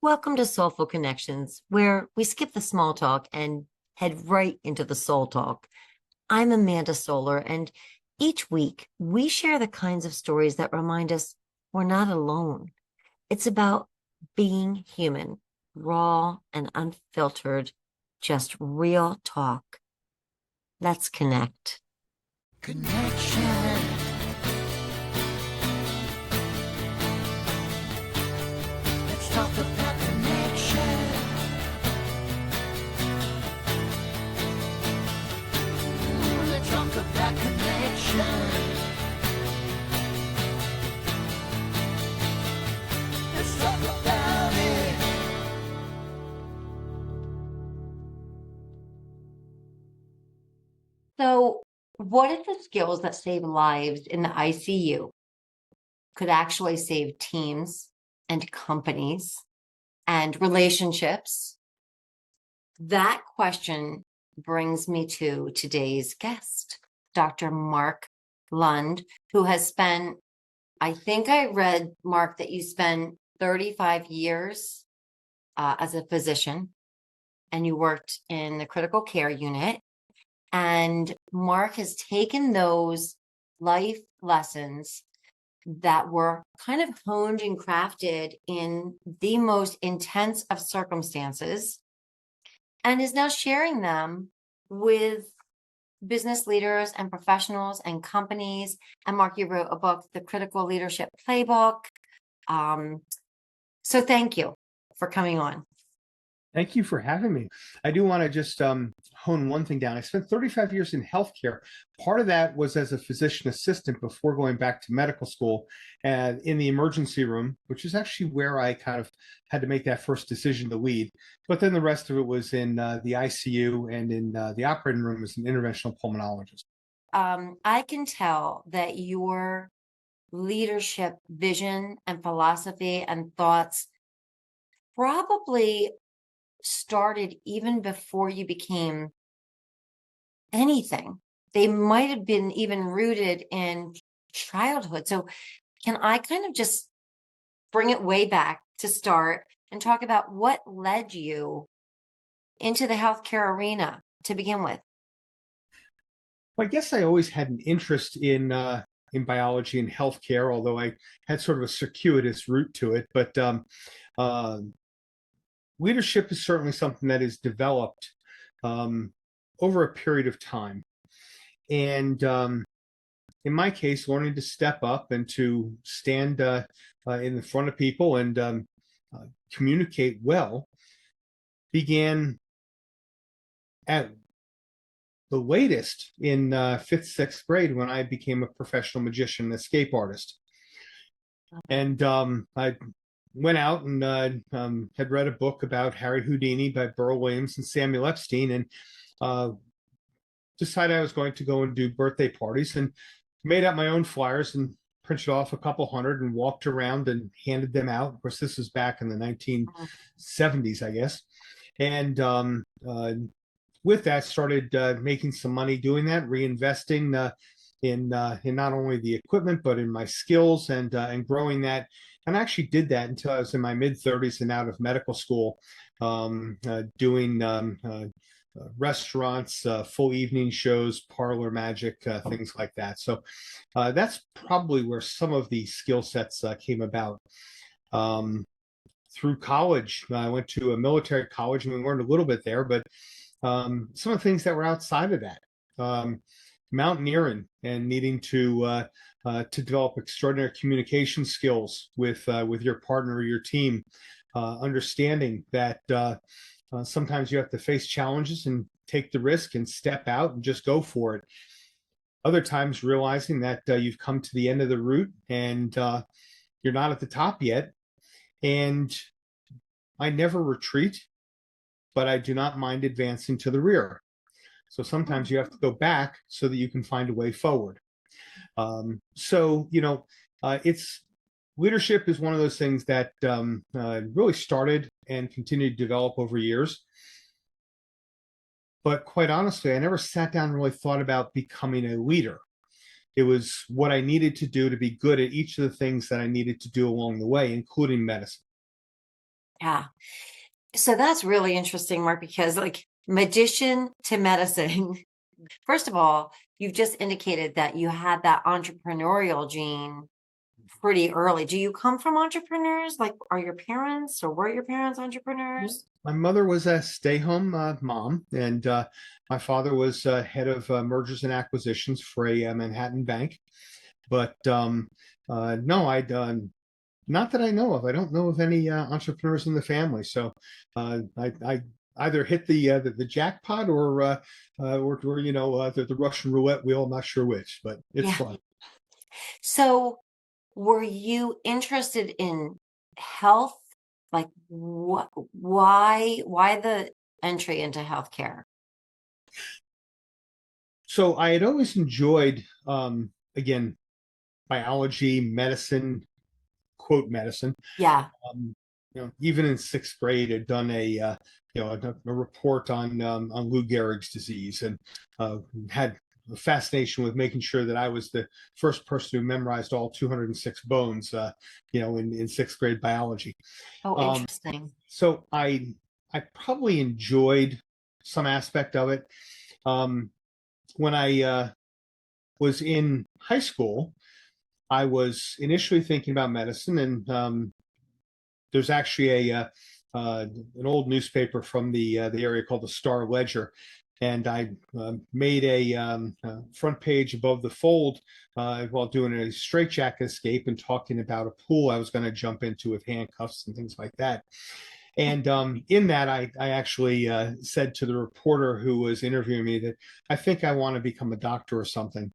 Welcome to SolFul Connections, where we skip the small talk and head right into the soul talk. I'm Amanda Solar, and each week we share the kinds of stories that remind us we're not alone. It's about being human, raw and unfiltered, just real talk. Let's connect. Connection. Let's talk about connection. Let's talk about connection. Let's talk about it. So, what if the skills that save lives in the ICU could actually save teams and companies and relationships? That question brings me to today's guest, Dr. Mark Lund, who has spent, I think I read, Mark, that you spent 35 years as a physician and you worked in the critical care unit. And Mark has taken those life lessons that were kind of honed and crafted in the most intense of circumstances and is now sharing them with business leaders and professionals and companies. And Mark, you wrote a book, The Critical Leadership Playbook. So thank you for coming on. Thank you for having me. I do want to just hone one thing down. I spent 35 years in healthcare. Part of that was as a physician assistant before going back to medical school and in the emergency room, which is actually where I kind of had to make that first decision to lead. But then the rest of it was in the ICU and in the operating room as an interventional pulmonologist. I can tell that your leadership vision and philosophy and thoughts probably started even before you became anything. They might have been even rooted in childhood. So can I kind of just bring it way back to start and talk about what led you into the healthcare arena to begin with? Well, I guess I always had an interest in biology and healthcare, although I had sort of a circuitous route to it. But leadership is certainly something that is developed over a period of time. And in my case, learning to step up and to stand in the front of people and communicate well began at the latest in 5th, 6th grade when I became a professional magician and escape artist. And I went out and had read a book about Harry Houdini by Burl Williams and Samuel Epstein, and decided I was going to go and do birthday parties and made out my own flyers and printed off a couple hundred and walked around and handed them out. Of course, this was back in the 1970s, I guess. And with that, started making some money doing that, reinvesting in not only the equipment, but in my skills and growing that. And I actually did that until I was in my mid-30s and out of medical school, doing restaurants, full evening shows, parlor magic, things like that. So that's probably where some of the skill sets came about. Through college, I went to a military college and we learned a little bit there, but some of the things that were outside of that, mountaineering and needing to develop extraordinary communication skills with your partner or your team, understanding that sometimes you have to face challenges and take the risk and step out and just go for it. Other times realizing that you've come to the end of the route and you're not at the top yet. And I never retreat, but I do not mind advancing to the rear. So sometimes you have to go back so that you can find a way forward. It's leadership is one of those things that really started and continued to develop over years. But quite honestly, I never sat down and really thought about becoming a leader. It was what I needed to do to be good at each of the things that I needed to do along the way, including medicine. Yeah. So that's really interesting, Mark, because like magician to medicine, first of all, you've just indicated that you had that entrepreneurial gene pretty early. Do you come from entrepreneurs? Like, are your parents or were your parents entrepreneurs? My mother was a stay-home mom, and my father was head of mergers and acquisitions for a Manhattan bank. But no, not that I know of. I don't know of any entrepreneurs in the family. So I either hit the jackpot or you know the Russian roulette wheel. I'm not sure which, but it's Yeah. fun. So were you interested in health? Like what, why the entry into healthcare? So I had always enjoyed again biology, medicine, quote medicine. Yeah. You know, even in sixth grade, I'd done you know a report on Lou Gehrig's disease, and had a fascination with making sure that I was the first person who memorized all 206 bones, you know, in sixth grade biology. Oh, Um, interesting. so I probably enjoyed some aspect of it. Um, when I was in high school, I was initially thinking about medicine, and there's actually an old newspaper from the area called the Star Ledger, and I made a front page above the fold while doing a straitjacket escape and talking about a pool I was going to jump into with handcuffs and things like that. And in that, I actually said to the reporter who was interviewing me that I think I want to become a doctor or something.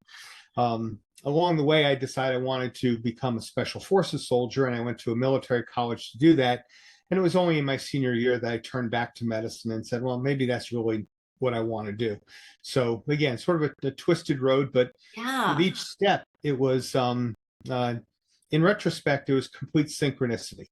Along the way, I decided I wanted to become a special forces soldier, and I went to a military college to do that. And it was only in my senior year that I turned back to medicine and said, well, maybe that's really what I want to do. So again, sort of a twisted road, but with Yeah. each step, it was, in retrospect, it was complete synchronicity.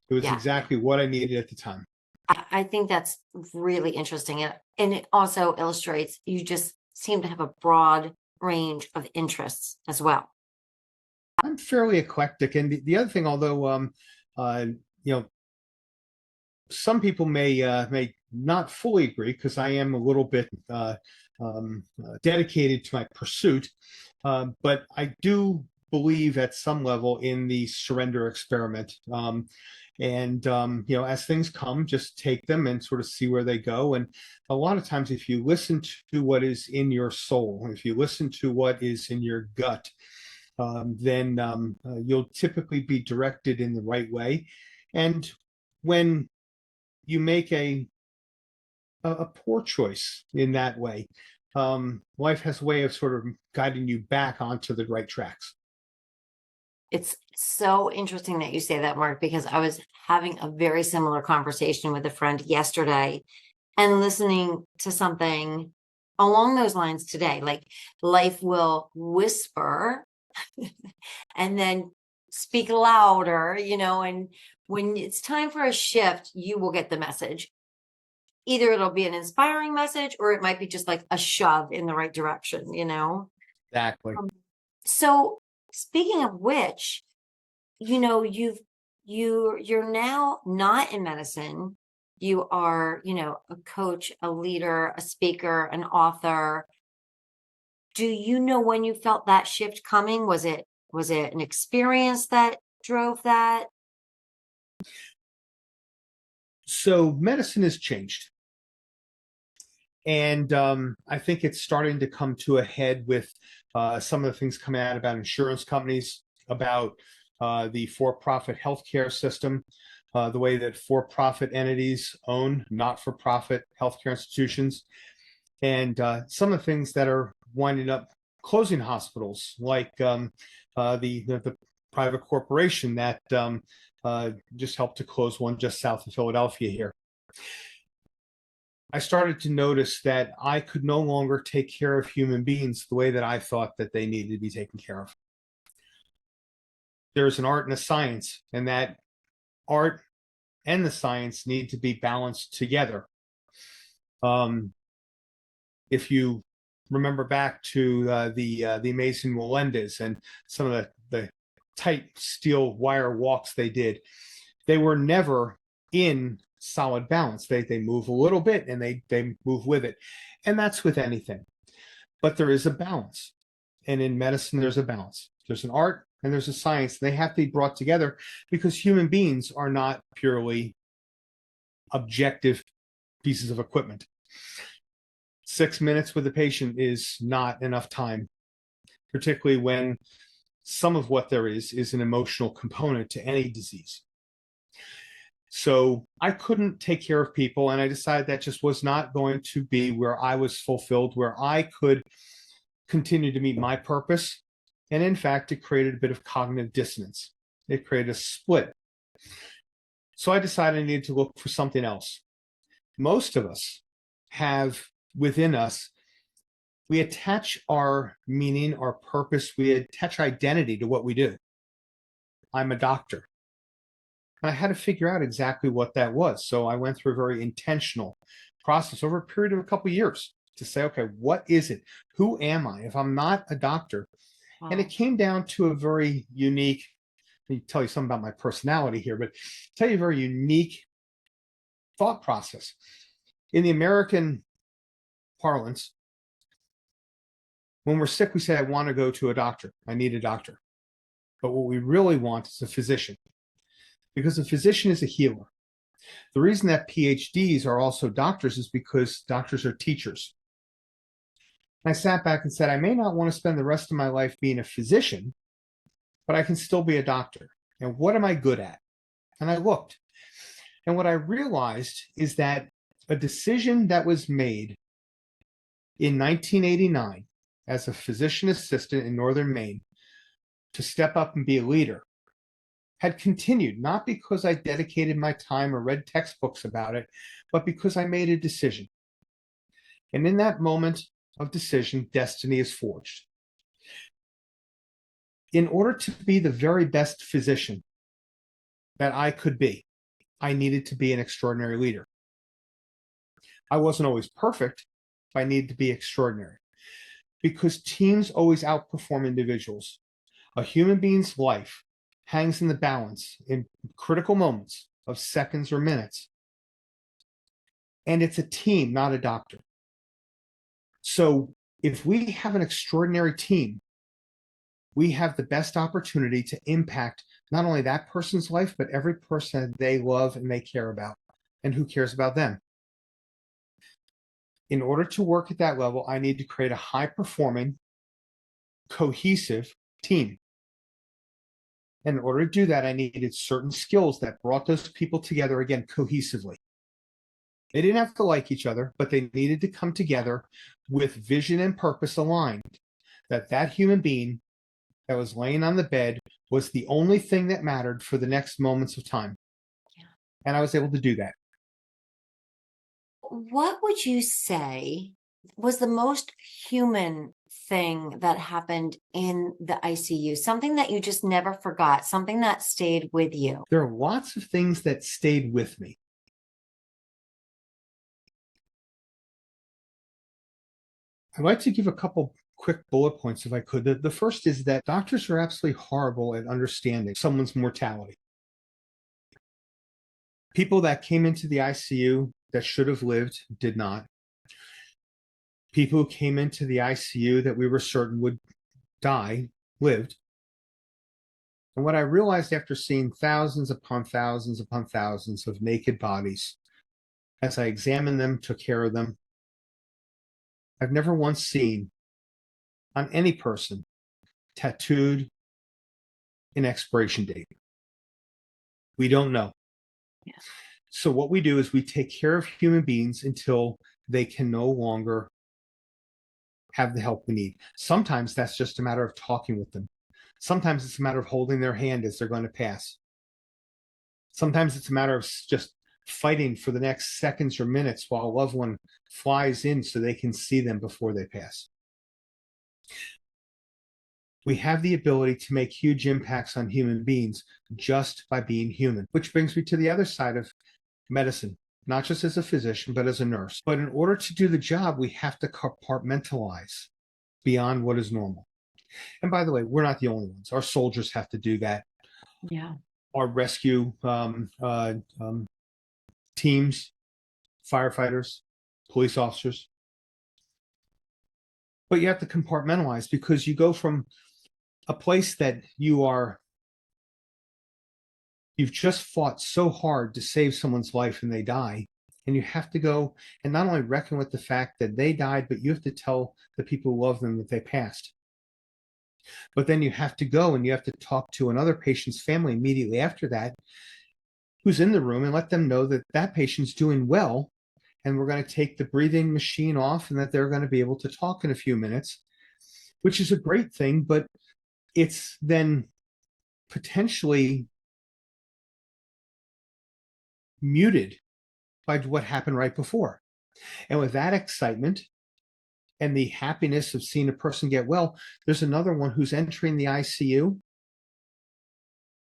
It was Yeah. exactly what I needed at the time. I think that's really interesting. And it also illustrates you just seem to have a broad range of interests as well. I'm fairly eclectic, and the other thing, although uh, you know, some people may not fully agree because I am a little bit dedicated to my pursuit, but I do believe at some level in the surrender experiment. And you know, as things come, just take them and sort of see where they go. And a lot of times, if you listen to what is in your soul, if you listen to what is in your gut, then you'll typically be directed in the right way. And when you make a poor choice in that way, life has a way of sort of guiding you back onto the right tracks. It's so interesting that you say that, Mark, because I was having a very similar conversation with a friend yesterday and listening to something along those lines today. Like life will whisper and then speak louder, you know, and when it's time for a shift, you will get the message. Either it'll be an inspiring message or it might be just like a shove in the right direction, you know? Exactly. So speaking of which, you know, you're now not in medicine. You are, you know, a coach, a leader, a speaker, an author. Do you know when you felt that shift coming? Was it an experience that drove that? So medicine has changed. And I think it's starting to come to a head with some of the things coming out about insurance companies, about the for-profit healthcare system, the way that for-profit entities own not-for-profit healthcare institutions, and some of the things that are winding up closing hospitals, like the private corporation that just helped to close one just south of Philadelphia here. I started to notice that I could no longer take care of human beings the way that I thought that they needed to be taken care of. There's an art and a science, and that art and the science need to be balanced together. If you remember back to the amazing Melendez and some of the tight steel wire walks they did, they were never in solid balance. They move a little bit and they move with it. And that's with anything. But there is a balance. And in medicine, there's a balance. There's an art and there's a science. They have to be brought together because human beings are not purely objective pieces of equipment. 6 minutes with a patient is not enough time, particularly when some of what there is an emotional component to any disease. So I couldn't take care of people, and I decided that just was not going to be where I was fulfilled, where I could continue to meet my purpose. And in fact, it created a bit of cognitive dissonance. It created a split. So I decided I needed to look for something else. Most of us have within us, we attach our meaning, our purpose, we attach identity to what we do. I'm a doctor. And I had to figure out exactly what that was. So I went through a very intentional process over a period of a couple of years to say, okay, what is it? Who am I if I'm not a doctor? Wow. And it came down to a very unique, let me tell you something about my personality here, but tell you a very unique thought process. In the American parlance, when we're sick, we say, I want to go to a doctor. I need a doctor. But what we really want is a physician, because a physician is a healer. The reason that PhDs are also doctors is because doctors are teachers. And I sat back and said, I may not want to spend the rest of my life being a physician, but I can still be a doctor. And what am I good at? And I looked. And what I realized is that a decision that was made in 1989 as a physician assistant in Northern Maine to step up and be a leader had continued, not because I dedicated my time or read textbooks about it, but because I made a decision. And in that moment of decision, destiny is forged. In order to be the very best physician that I could be, I needed to be an extraordinary leader. I wasn't always perfect, but I needed to be extraordinary, because teams always outperform individuals. A human being's life hangs in the balance in critical moments of seconds or minutes. And it's a team, not a doctor. So if we have an extraordinary team, we have the best opportunity to impact not only that person's life, but every person that they love and they care about, and who cares about them. In order to work at that level, I need to create a high-performing, cohesive team. And in order to do that, I needed certain skills that brought those people together, again, cohesively. They didn't have to like each other, but they needed to come together with vision and purpose aligned, that that human being that was laying on the bed was the only thing that mattered for the next moments of time. Yeah. And I was able to do that. What would you say was the most human thing that happened in the ICU? Something that you just never forgot, something that stayed with you? There are lots of things that stayed with me. I'd like to give a couple quick bullet points if I could. The first is that doctors are absolutely horrible at understanding someone's mortality. People that came into the ICU that should have lived did not. People who came into the ICU that we were certain would die lived. And what I realized after seeing thousands upon thousands upon thousands of naked bodies, as I examined them, took care of them, I've never once seen on any person tattooed an expiration date. We don't know. Yeah. So what we do is we take care of human beings until they can no longer have the help we need. Sometimes that's just a matter of talking with them. Sometimes it's a matter of holding their hand as they're going to pass. Sometimes it's a matter of just fighting for the next seconds or minutes while a loved one flies in so they can see them before they pass. We have the ability to make huge impacts on human beings just by being human, which brings me to the other side of medicine, not just as a physician, but as a nurse. But in order to do the job, we have to compartmentalize beyond what is normal. And by the way, we're not the only ones. Our soldiers have to do that. Yeah. Our rescue teams, firefighters, police officers. But you have to compartmentalize because you go from a place that you've just fought so hard to save someone's life and they die. And you have to go and not only reckon with the fact that they died, but you have to tell the people who love them that they passed. But then you have to go and you have to talk to another patient's family immediately after that, who's in the room, and let them know that that patient's doing well. And we're going to take the breathing machine off and that they're going to be able to talk in a few minutes, which is a great thing. But it's then potentially muted by what happened right before. And with that excitement and the happiness of seeing a person get well, there's another one who's entering the ICU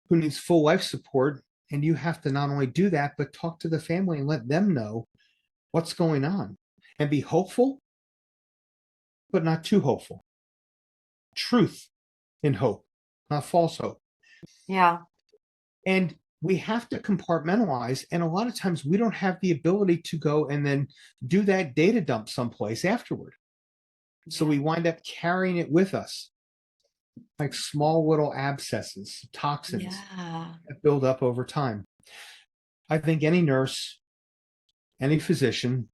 who needs full life support. And you have to not only do that, but talk to the family and let them know what's going on and be hopeful, but not too hopeful. Truth in hope, not false hope. Yeah. And we have to compartmentalize. And a lot of times we don't have the ability to go and then do that data dump someplace afterward. So we wind up carrying it with us, like small little abscesses, toxins that build up over time. I think any nurse, any physician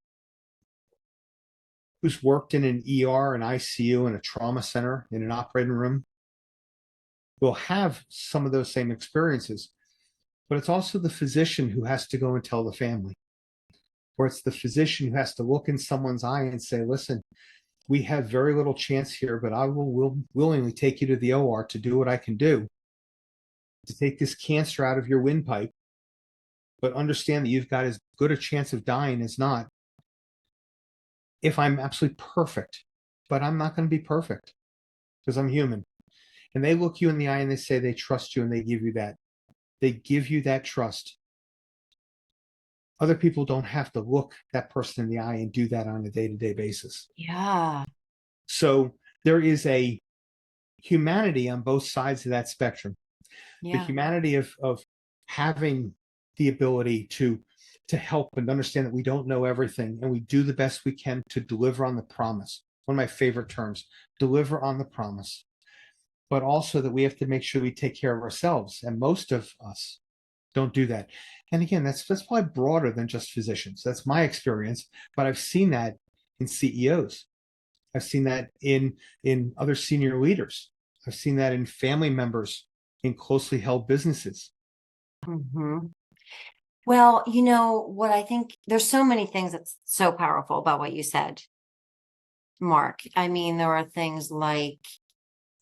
who's worked in an ER, an ICU, in a trauma center, in an operating room, will have some of those same experiences. But it's also the physician who has to go and tell the family, or it's the physician who has to look in someone's eye and say, listen, we have very little chance here, but I will willingly take you to the OR to do what I can do to take this cancer out of your windpipe. But understand that you've got as good a chance of dying as not. If I'm absolutely perfect, but I'm not going to be perfect because I'm human. And they look you in the eye and they say they trust you and they give you that. They give you that trust. Other people don't have to look that person in the eye and do that on a day-to-day basis. Yeah. So there is a humanity on both sides of that spectrum. The humanity of having the ability to help and understand that we don't know everything and we do the best we can to deliver on the promise. One of my favorite terms, deliver on the promise. But also that we have to make sure we take care of ourselves. And most of us don't do that. And again, that's probably broader than just physicians. That's my experience, but I've seen that in CEOs. I've seen that in other senior leaders. I've seen that in family members in closely held businesses. Mm-hmm. Well, you know what I think, there's so many things that's so powerful about what you said, Mark. I mean, there are things like,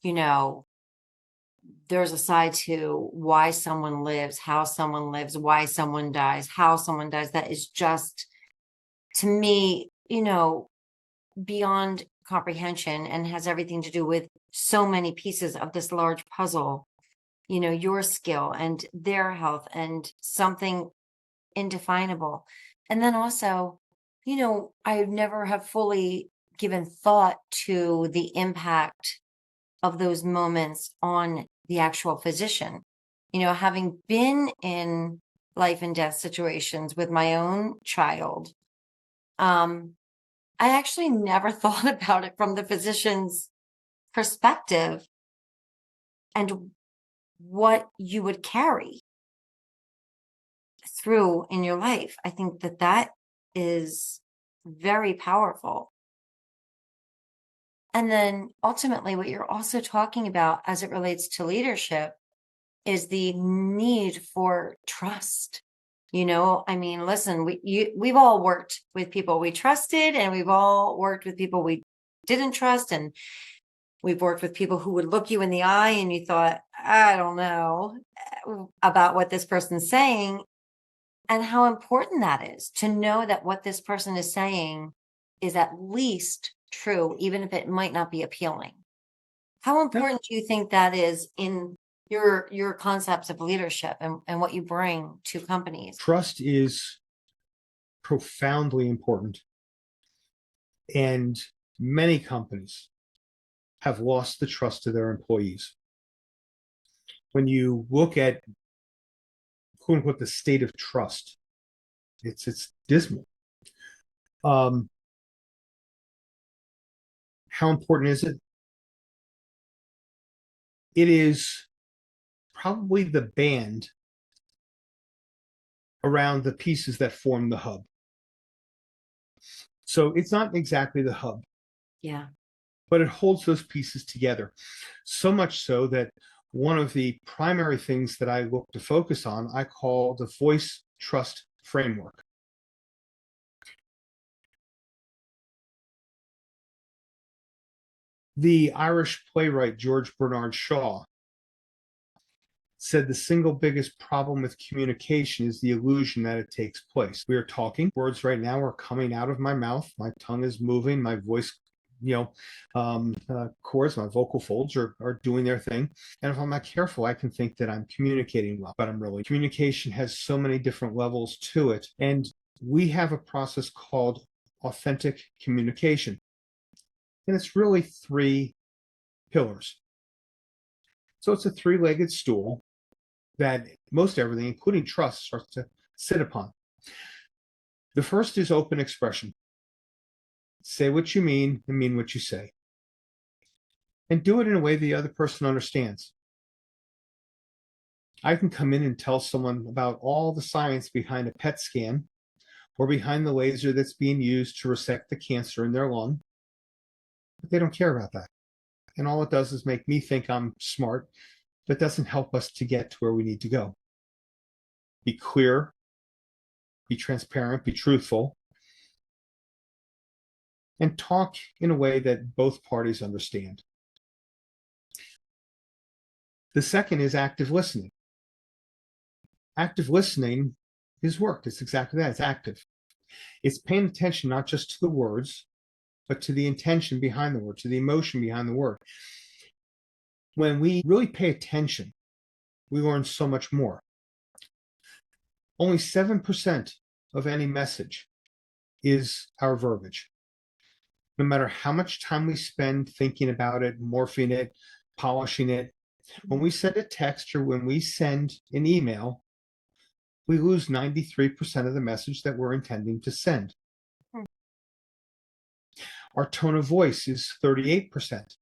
you know, there's a side to why someone lives, how someone lives, why someone dies, how someone dies. That is just, to me, you know, beyond comprehension and has everything to do with so many pieces of this large puzzle. You know, your skill and their health and something indefinable. And then also, you know, I never have fully given thought to the impact of those moments on the actual physician. You know, having been in life and death situations with my own child, I actually never thought about it from the physician's perspective and what you would carry through in your life. I think that that is very powerful. And then ultimately, what you're also talking about as it relates to leadership is the need for trust. You know, I mean, listen, we've all worked with people we trusted, and we've all worked with people we didn't trust, and we've worked with people who would look you in the eye and you thought, I don't know about what this person's saying, and how important that is to know that what this person is saying is at least true, even if it might not be appealing. How important do you think that is in your concepts of leadership and what you bring to companies? Trust is profoundly important. And many companies have lost the trust of their employees. When you look at, quote unquote, the state of trust It's dismal. How important is it? It is probably the band around the pieces that form the hub. So it's not exactly the hub, Yeah. but it holds those pieces together. So much so that one of the primary things that I look to focus on, I call the voice trust framework. The Irish playwright George Bernard Shaw said the single biggest problem with communication is the illusion that it takes place. We are talking, words right now are coming out of my mouth, my tongue is moving, my voice, cords, my vocal folds are doing their thing. And if I'm not careful, I can think that I'm communicating well, but I'm really. Communication has so many different levels to it. And we have a process called authentic communication. And it's really 3 pillars. So it's a 3-legged stool that most everything, including trust, starts to sit upon. The first is open expression. Say what you mean and mean what you say. And do it in a way the other person understands. I can come in and tell someone about all the science behind a PET scan or behind the laser that's being used to resect the cancer in their lung, but they don't care about that. And all it does is make me think I'm smart, but doesn't help us to get to where we need to go. Be clear, be transparent, be truthful, and talk in a way that both parties understand. The second is active listening. Active listening is work. It's exactly that. It's active. It's paying attention not just to the words, but to the intention behind the word, to the emotion behind the word. When we really pay attention, we learn so much more. Only 7% of any message is our verbiage. No matter how much time we spend thinking about it, morphing it, polishing it, when we send a text or when we send an email, we lose 93% of the message that we're intending to send. Our tone of voice is 38%.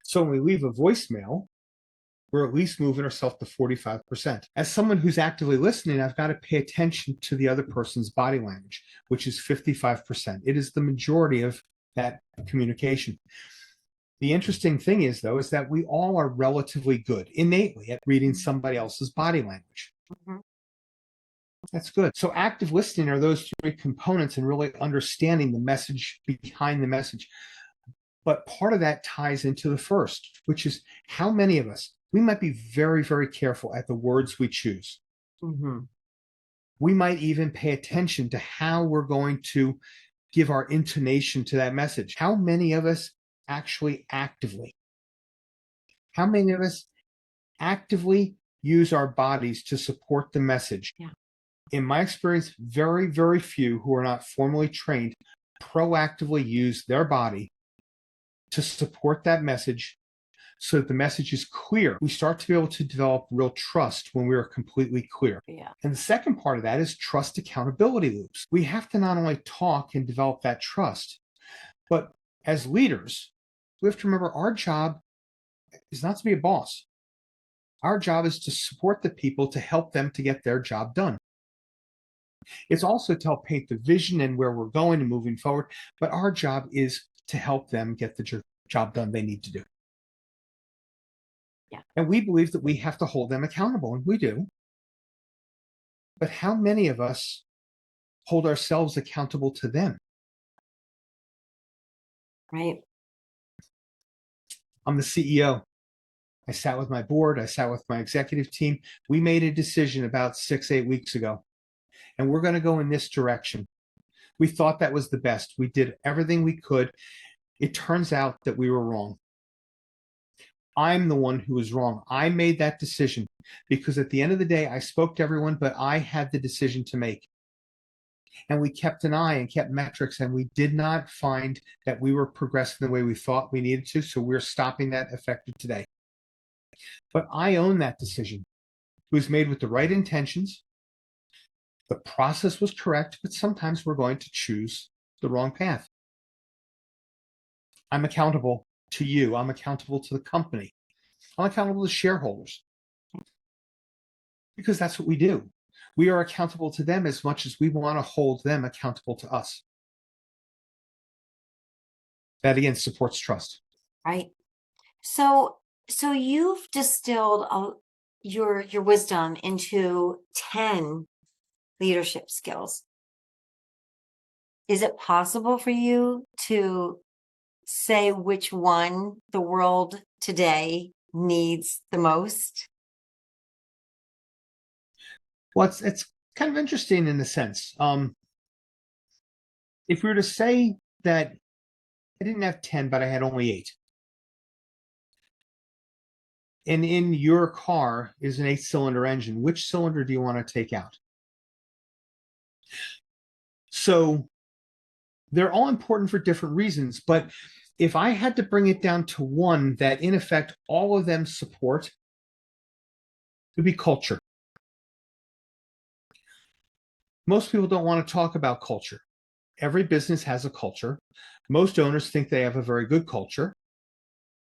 So when we leave a voicemail, we're at least moving ourselves to 45%. As someone who's actively listening, I've got to pay attention to the other person's body language, which is 55%. It is the majority of that communication. The interesting thing is, though, is that we all are relatively good innately at reading somebody else's body language. Mm-hmm. That's good. So active listening are those 3 components and really understanding the message behind the message. But part of that ties into the first, which is how many of us, we might be very, very careful at the words we choose. Mm-hmm. We might even pay attention to how we're going to give our intonation to that message. How many of us actually actively? How many of us actively use our bodies to support the message? Yeah. In my experience, very, very few who are not formally trained proactively use their body to support that message so that the message is clear. We start to be able to develop real trust when we are completely clear. Yeah. And the second part of that is trust accountability loops. We have to not only talk and develop that trust, but as leaders, we have to remember our job is not to be a boss. Our job is to support the people to help them to get their job done. It's also to help paint the vision and where we're going and moving forward, but our job is to help them get the job done they need to do. Yeah. And we believe that we have to hold them accountable, and we do. But how many of us hold ourselves accountable to them? Right. I'm the CEO. I sat with my board. I sat with my executive team. We made a decision about 6-8 weeks ago, and we're going to go in this direction. We thought that was the best. We did everything we could. It turns out that we were wrong. I'm the one who was wrong. I made that decision because at the end of the day, I spoke to everyone, but I had the decision to make. And we kept an eye and kept metrics, and we did not find that we were progressing the way we thought we needed to. So we're stopping that effective today. But I own that decision. It was made with the right intentions. The process was correct, but sometimes we're going to choose the wrong path. I'm accountable to you. I'm accountable to the company. I'm accountable to shareholders because that's what we do. We are accountable to them as much as we want to hold them accountable to us. That again supports trust. Right. So you've distilled your wisdom into 10 leadership skills. Is it possible for you to say which one the world today needs the most? Well, it's kind of interesting in a sense. If we were to say that I didn't have 10, but I had only 8. And in your car is an 8-cylinder engine. Which cylinder do you want to take out? So they're all important for different reasons. But if I had to bring it down to one that in effect all of them support, it would be culture. Most people don't want to talk about culture. Every business has a culture. Most owners think they have a very good culture.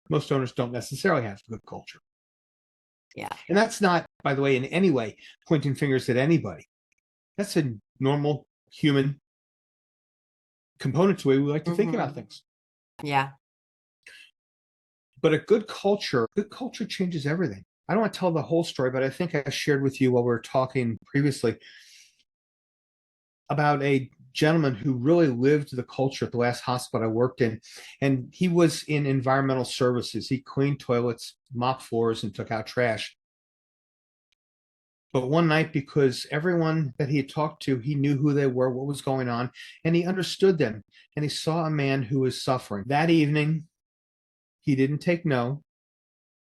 Most owners don't necessarily have a good culture. Yeah. And that's not, by the way, in any way pointing fingers at anybody. That's a normal human component to the way we like to think about things. Yeah. But a good culture changes everything. I don't want to tell the whole story, but I think I shared with you while we were talking previously about a gentleman who really lived the culture at the last hospital I worked in. And he was in environmental services. He cleaned toilets, mopped floors, and took out trash. But one night, because everyone that he had talked to, he knew who they were, what was going on, and he understood them. And he saw a man who was suffering. That evening, he didn't take no.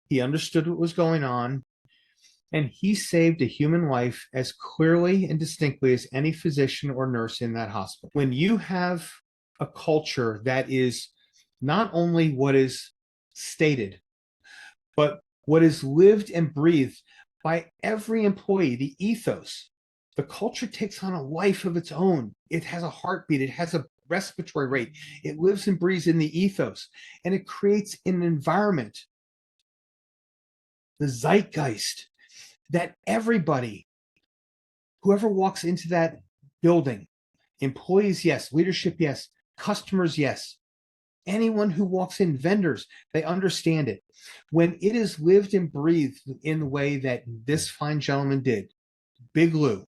He understood what was going on. And he saved a human life as clearly and distinctly as any physician or nurse in that hospital. When you have a culture that is not only what is stated, but what is lived and breathed by every employee, the ethos, the culture takes on a life of its own. It has a heartbeat. It has a respiratory rate. It lives and breathes in the ethos, and it creates an environment, the zeitgeist, that everybody, whoever walks into that building, employees, yes, leadership, yes, customers, yes, anyone who walks in, vendors, they understand it. When it is lived and breathed in the way that this fine gentleman did, Big Lou,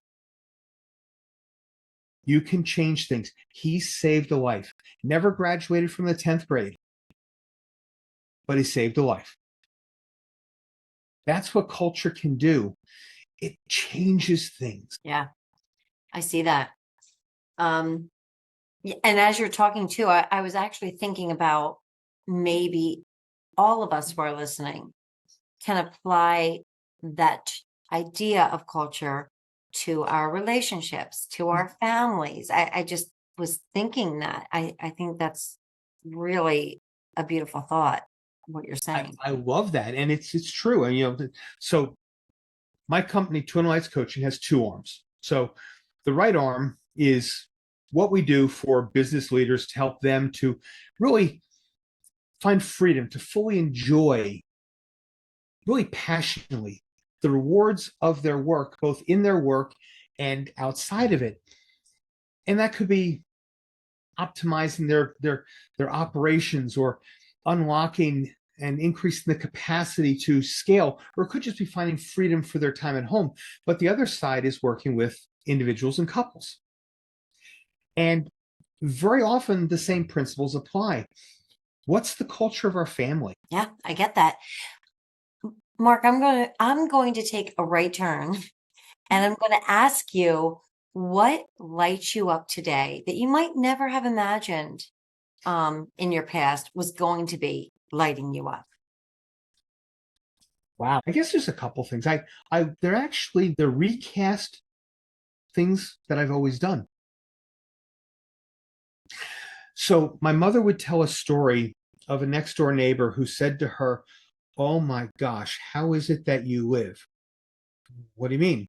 you can change things. He saved a life. Never graduated from the 10th grade, but he saved a life. That's what culture can do. It changes things. Yeah. I see that. And as you're talking too, I was actually thinking about maybe all of us who are listening can apply that idea of culture to our relationships, to our families. I just was thinking that. I think that's really a beautiful thought, what you're saying. I love that. And it's true. And, so my company, Twin Lights Coaching, has 2 arms. So the right arm is what we do for business leaders to help them to really find freedom, to fully enjoy, really passionately, the rewards of their work, both in their work and outside of it. And that could be optimizing their operations or unlocking and increasing the capacity to scale, or it could just be finding freedom for their time at home. But the other side is working with individuals and couples. And very often the same principles apply. What's the culture of our family? Yeah, I get that. Mark, I'm going to take a right turn and I'm going to ask you what lights you up today that you might never have imagined in your past was going to be lighting you up. Wow. I guess there's a couple things. They're recast things that I've always done. So my mother would tell a story of a next door neighbor who said to her, "Oh my gosh, how is it that you live?" "What do you mean?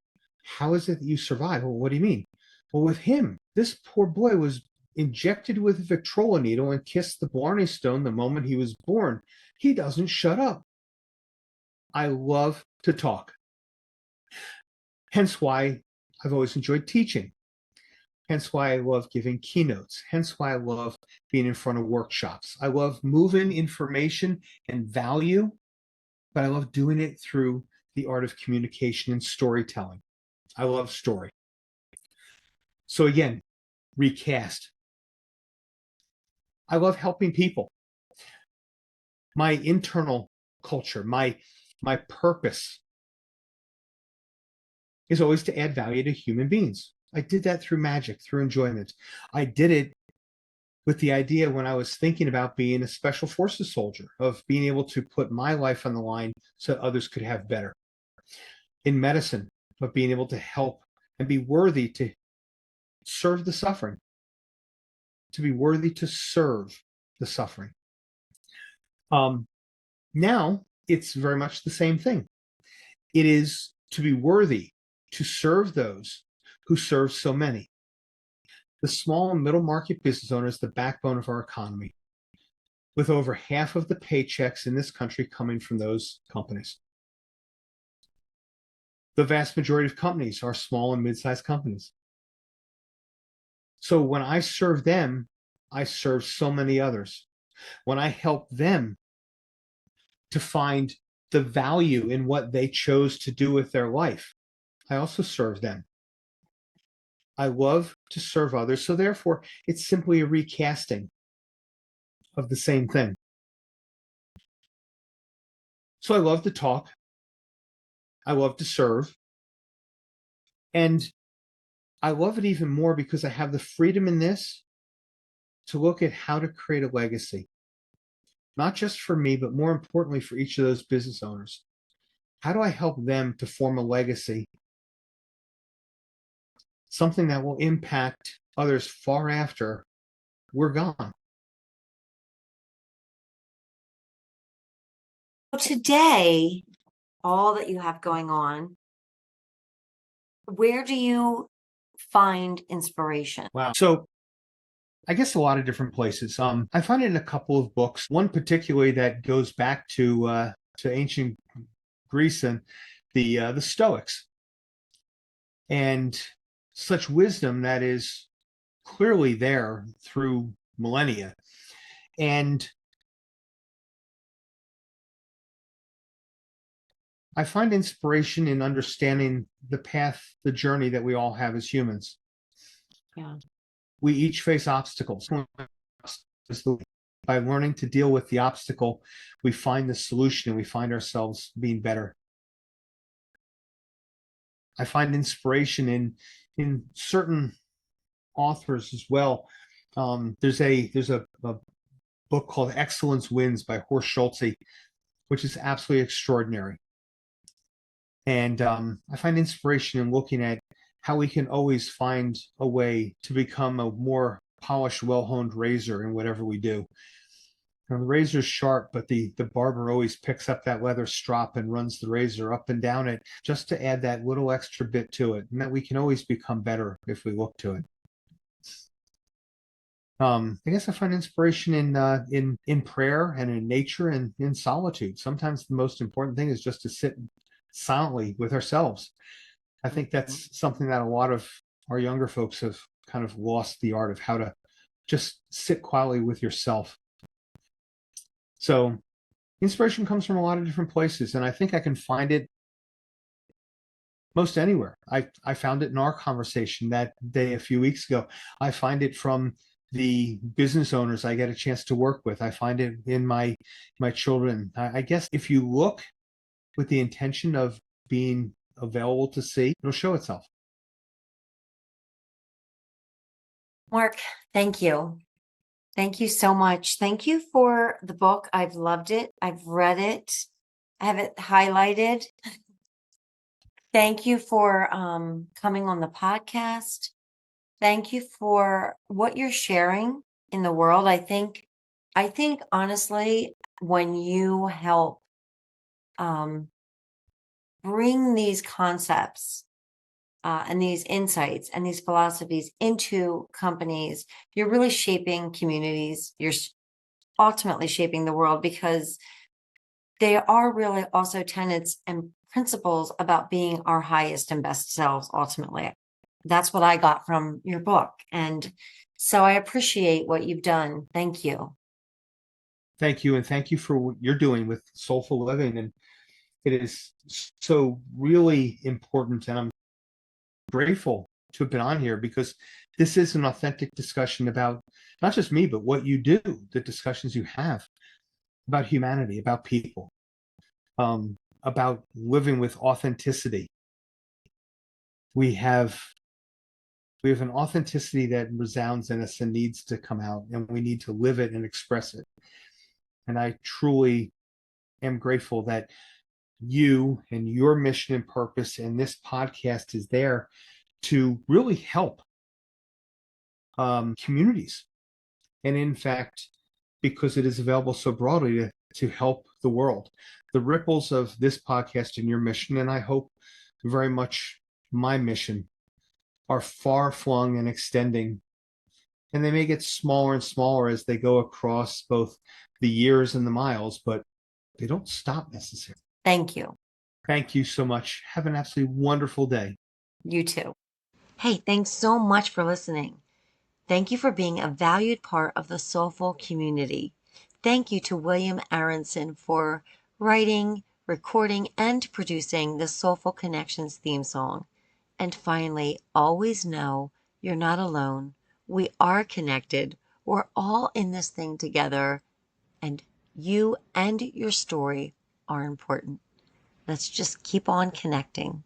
How is it that you survive? Well, what do you mean? Well, with him, this poor boy was injected with a Victrola needle and kissed the Blarney Stone the moment he was born. He doesn't shut up. I love to talk. Hence why I've always enjoyed teaching. Hence why I love giving keynotes. Hence why I love being in front of workshops. I love moving information and value, but I love doing it through the art of communication and storytelling. I love story. So again, recast. I love helping people. My internal culture, my purpose is always to add value to human beings. I did that through magic, through enjoyment. I did it with the idea when I was thinking about being a special forces soldier, of being able to put my life on the line so others could have better. In medicine, of being able to help and be worthy to serve the suffering, to be worthy to serve the suffering. Now it's very much the same thing. It is to be worthy to serve those who serve so many. The small and middle market business owner is the backbone of our economy, with over half of the paychecks in this country coming from those companies. The vast majority of companies are small and mid-sized companies. So when I serve them, I serve so many others. When I help them to find the value in what they chose to do with their life, I also serve them. I love to serve others, so therefore it's simply a recasting of the same thing. So I love to talk. I love to serve. And I love it even more because I have the freedom in this to look at how to create a legacy, not just for me, but more importantly for each of those business owners. How do I help them to form a legacy, something that will impact others far after we're gone? Today, all that you have going on, where do you find inspiration? Wow. So I guess a lot of different places. I find it in a couple of books. One particularly that goes back to ancient Greece and the Stoics, and such wisdom that is clearly there through millennia. And I find inspiration in understanding the path, the journey that we all have as humans. Yeah. We each face obstacles. By learning to deal with the obstacle, we find the solution and we find ourselves being better. I find inspiration in certain authors as well. There's a book called Excellence Wins by Horst Schulze, which is absolutely extraordinary. And I find inspiration in looking at how we can always find a way to become a more polished, well-honed razor in whatever we do. The razor's sharp, but the barber always picks up that leather strop and runs the razor up and down it just to add that little extra bit to it, and that we can always become better if we look to it. I guess I find inspiration in prayer and in nature and in solitude. Sometimes the most important thing is just to sit silently with ourselves. I think that's something that a lot of our younger folks have kind of lost the art of, how to just sit quietly with yourself. So inspiration comes from a lot of different places, and I think I can find it most anywhere. I found it in our conversation that day a few weeks ago. I find it from the business owners I get a chance to work with. I find it in my children. I guess if you look with the intention of being available to see, it'll show itself. Mark, thank you. Thank you so much. Thank you for the book. I've loved it. I've read it. I have it highlighted. Thank you for coming on the podcast. Thank you for what you're sharing in the world. I think honestly, when you help bring these concepts and these insights and these philosophies into companies, you're really shaping communities. You're ultimately shaping the world, because they are really also tenets and principles about being our highest and best selves ultimately. That's what I got from your book. And so I appreciate what you've done. Thank you. Thank you, and thank you for what you're doing with Soulful Living. And it is so really important, and I'm grateful to have been on here, because this is an authentic discussion about not just me, but what you do, the discussions you have about humanity, about people, about living with authenticity. We have an authenticity that resounds in us and needs to come out, and we need to live it and express it. And I truly am grateful that you and your mission and purpose and this podcast is there to really help communities. And in fact, because it is available so broadly to help the world, the ripples of this podcast and your mission, and I hope very much my mission, are far flung and extending. And they may get smaller and smaller as they go across both the years and the miles, but they don't stop necessarily. Thank you. Thank you so much. Have an absolutely wonderful day. You too. Hey, thanks so much for listening. Thank you for being a valued part of the Soulful community. Thank you to William Aronson for writing, recording, and producing the Soulful Connections theme song. And finally, always know you're not alone. We are connected. We're all in this thing together. And you and your story are important. Let's just keep on connecting.